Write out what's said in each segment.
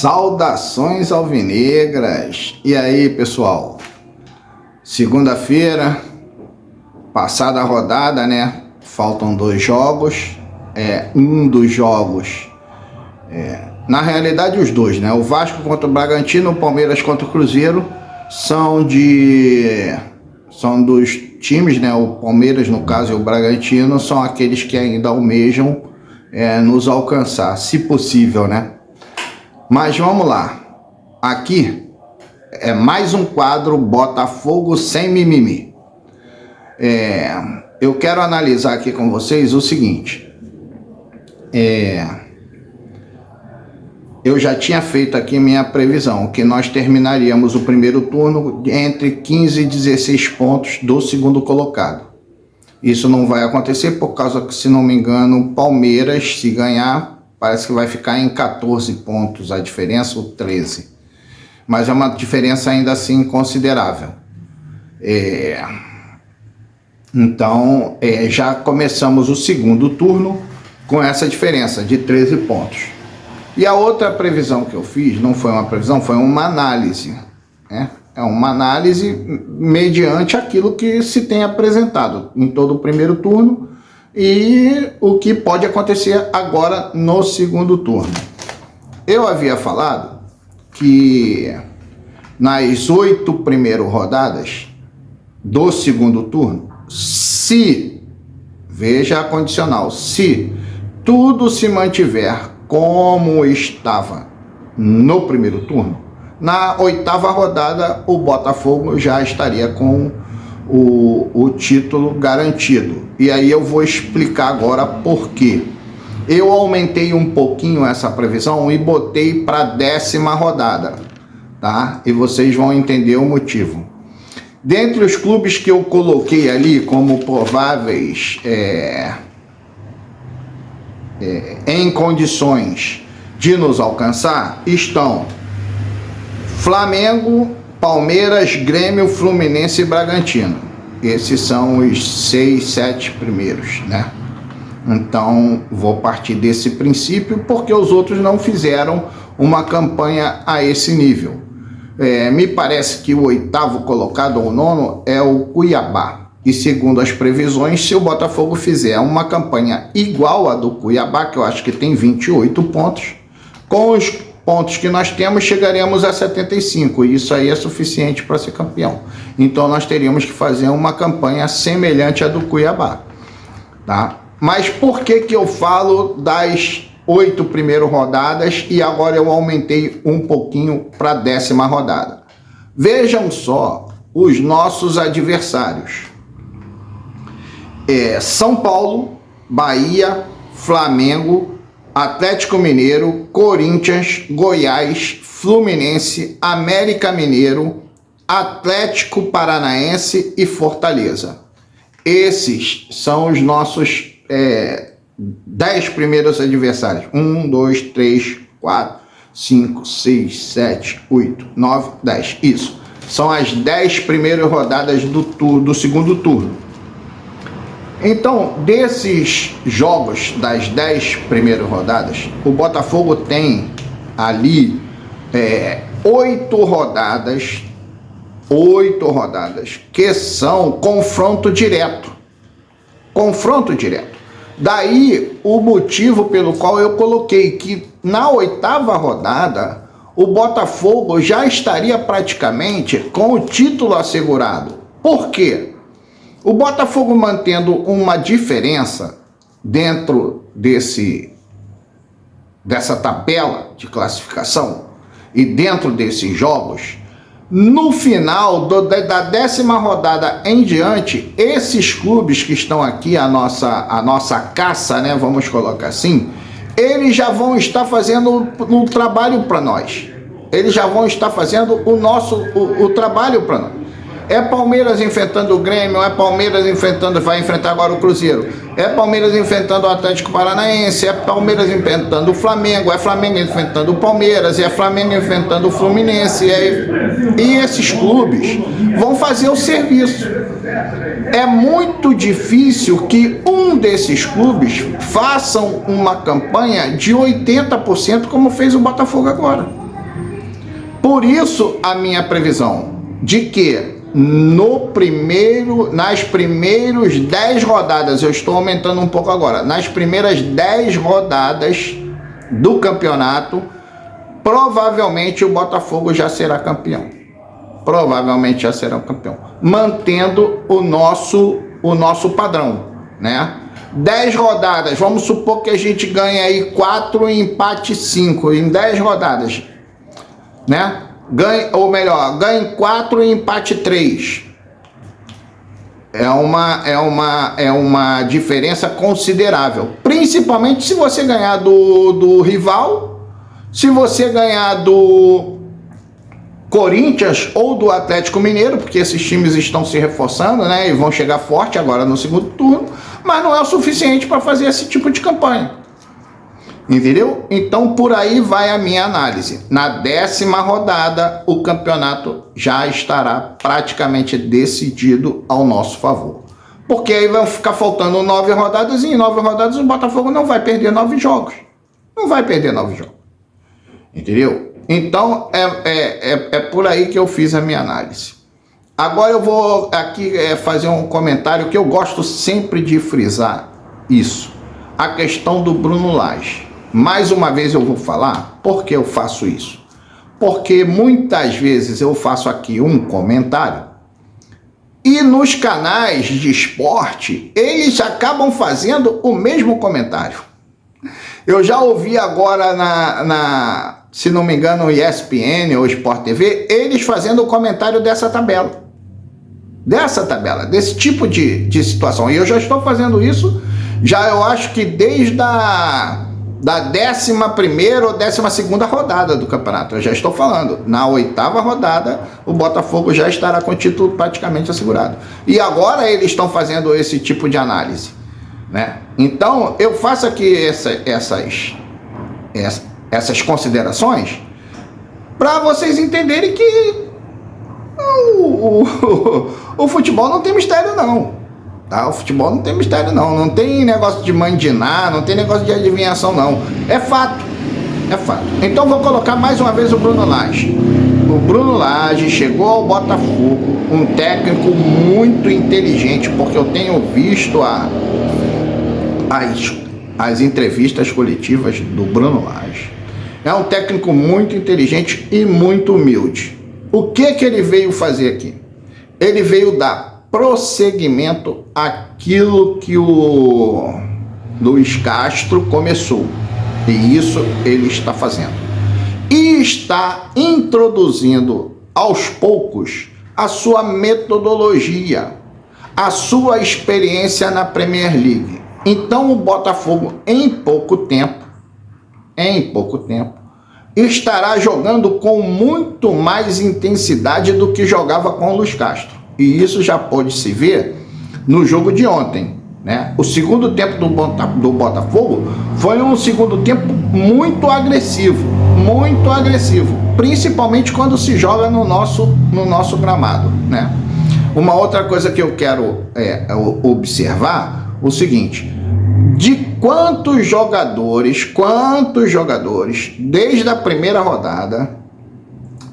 Saudações alvinegras! E aí, pessoal? Segunda-feira, passada a rodada, né? Faltam 2 jogos. Um dos jogos, na realidade os dois, né? O Vasco contra o Bragantino, o Palmeiras contra o Cruzeiro são dos times, né? O Palmeiras, no caso, e o Bragantino são aqueles que ainda almejam nos alcançar, se possível, né? Mas vamos lá. Aqui é mais um quadro Botafogo sem mimimi. Eu quero analisar aqui com vocês o seguinte. Eu já tinha feito aqui minha previsão, que nós terminaríamos o primeiro turno entre 15 e 16 pontos do segundo colocado. Isso não vai acontecer por causa que, se não me engano, o Palmeiras, se ganhar, parece que vai ficar em 14 pontos a diferença, ou 13. Mas é uma diferença ainda assim considerável. Então, já começamos o segundo turno com essa diferença de 13 pontos. E a outra previsão que eu fiz, não foi uma previsão, foi uma análise, né? É uma análise mediante aquilo que se tem apresentado em todo o primeiro turno e o que pode acontecer agora no segundo turno. Eu havia falado que nas 8 primeiras rodadas do segundo turno, veja a condicional, se tudo se mantiver como estava no primeiro turno, na 8ª rodada o Botafogo já estaria com o título garantido. E aí eu vou explicar agora por quê. Eu aumentei um pouquinho essa previsão e botei para a 10ª rodada, tá? E vocês vão entender o motivo. Dentre os clubes que eu coloquei ali como prováveis em condições de nos alcançar estão Flamengo, Palmeiras, Grêmio, Fluminense e Bragantino. Esses são os 6, 7 primeiros, né? Então vou partir desse princípio porque os outros não fizeram uma campanha a esse nível. Me parece que o 8º colocado ou 9º é o Cuiabá. E segundo as previsões, se o Botafogo fizer uma campanha igual à do Cuiabá, que eu acho que tem 28 pontos, com os pontos que nós temos, chegaremos a 75. E isso aí é suficiente para ser campeão. Então nós teríamos que fazer uma campanha semelhante à do Cuiabá, tá? Mas por que eu falo das 8 primeiras rodadas e agora eu aumentei um pouquinho para a 10ª rodada? Vejam só os nossos adversários. São Paulo, Bahia, Flamengo, Atlético Mineiro, Corinthians, Goiás, Fluminense, América Mineiro, Atlético Paranaense e Fortaleza. Esses são os nossos 10 primeiros adversários. 1, 2, 3, 4, 5, 6, 7, 8, 9, 10. Isso. São as 10 primeiras rodadas do segundo turno. Então, desses jogos, das 10 primeiras rodadas, o Botafogo tem ali 8 rodadas que são confronto direto. Confronto direto. Daí o motivo pelo qual eu coloquei que na 8ª rodada o Botafogo já estaria praticamente com o título assegurado. Por quê? O Botafogo mantendo uma diferença dentro dessa tabela de classificação e dentro desses jogos, no final da 10ª rodada em diante, esses clubes que estão aqui, a nossa caça, né, vamos colocar assim, eles já vão estar fazendo um trabalho para nós. Eles já vão estar fazendo o trabalho para nós. É Palmeiras enfrentando o Grêmio, vai enfrentar agora o Cruzeiro. É Palmeiras enfrentando o Atlético Paranaense, é Palmeiras enfrentando o Flamengo, é Flamengo enfrentando o Palmeiras, é Flamengo enfrentando o Fluminense. E esses clubes vão fazer o serviço. É muito difícil que um desses clubes façam uma campanha de 80% como fez o Botafogo agora. Por isso a minha previsão de que nas primeiras 10 rodadas, eu estou aumentando um pouco agora, nas primeiras 10 rodadas do campeonato, provavelmente o Botafogo já será campeão. Provavelmente já será campeão. Mantendo o nosso padrão, né? 10 rodadas, vamos supor que a gente ganha aí 4 e empate 5 em 10 rodadas, né? Ganhe 4 e empate 3. É uma diferença considerável. Principalmente se você ganhar do rival, se você ganhar do Corinthians ou do Atlético Mineiro, porque esses times estão se reforçando, né? E vão chegar forte agora no segundo turno, mas não é o suficiente para fazer esse tipo de campanha. Entendeu? Então por aí vai a minha análise. Na 10ª rodada, o campeonato já estará praticamente decidido ao nosso favor. Porque aí vai ficar faltando 9 rodadas, e em 9 rodadas o Botafogo não vai perder 9 jogos. Não vai perder 9 jogos. Entendeu? Então é por aí que eu fiz a minha análise. Agora eu vou aqui fazer um comentário que eu gosto sempre de frisar isso. A questão do Bruno Lage. Mais uma vez eu vou falar por que eu faço isso. Porque muitas vezes eu faço aqui um comentário e nos canais de esporte eles acabam fazendo o mesmo comentário. Eu já ouvi agora se não me engano, ESPN ou Sport TV, eles fazendo o comentário dessa tabela. Desse tipo de situação. E eu já estou fazendo isso, eu acho que desde da 11ª ou 12ª rodada do campeonato. Eu já estou falando. Na 8ª rodada, o Botafogo já estará com o título praticamente assegurado. E agora eles estão fazendo esse tipo de análise, né? Então, eu faço aqui essas considerações para vocês entenderem que o futebol não tem mistério não. Tá? O futebol não tem mistério não. Não tem negócio de mandinar, não tem negócio de adivinhação não. É fato. É fato. Então vou colocar mais uma vez o Bruno Lage. O Bruno Lage chegou ao Botafogo, um técnico muito inteligente, porque eu tenho visto as entrevistas coletivas do Bruno Lage. É um técnico muito inteligente e muito humilde. O que ele veio fazer aqui? Ele veio dar prosseguimento àquilo que o Luiz Castro começou. E isso ele está fazendo. E está introduzindo aos poucos a sua metodologia, a sua experiência na Premier League. Então o Botafogo, em pouco tempo, estará jogando com muito mais intensidade do que jogava com o Luiz Castro. E isso já pode se ver no jogo de ontem, né? O segundo tempo do Botafogo foi um segundo tempo muito agressivo, principalmente quando se joga no nosso gramado, né? Uma outra coisa que eu quero observar, o seguinte: de quantos jogadores, desde a primeira rodada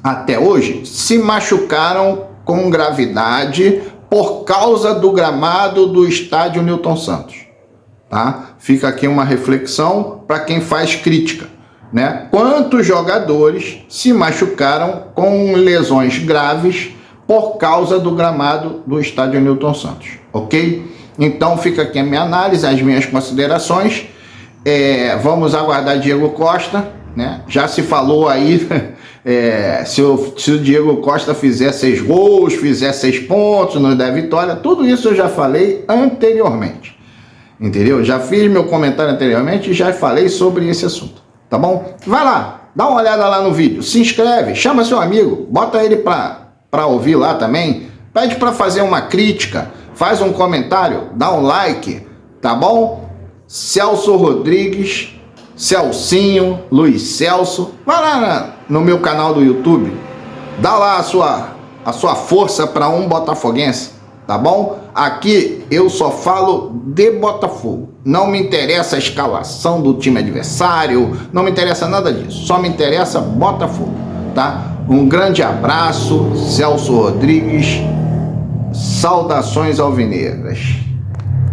até hoje, se machucaram com gravidade por causa do gramado do estádio Newton Santos, tá? Fica aqui uma reflexão para quem faz crítica, né? Quantos jogadores se machucaram com lesões graves por causa do gramado do estádio Newton Santos, ok? Então fica aqui a minha análise, as minhas considerações. Vamos aguardar Diego Costa, né? Já se falou aí se o Diego Costa fizer 6 gols, fizer 6 pontos, nos der vitória, tudo isso eu já falei anteriormente, entendeu? Já fiz meu comentário anteriormente e já falei sobre esse assunto, tá bom? Vai lá, dá uma olhada lá no vídeo, se inscreve, chama seu amigo, bota ele para ouvir lá também, pede para fazer uma crítica, faz um comentário, dá um like, tá bom? Celso Rodrigues, Celcinho, Luiz Celso, vai lá no meu canal do YouTube, dá lá a sua força para um botafoguense, tá bom? Aqui eu só falo de Botafogo, não me interessa a escalação do time adversário, não me interessa nada disso, só me interessa Botafogo, tá? Um grande abraço, Celso Rodrigues, saudações alvinegras.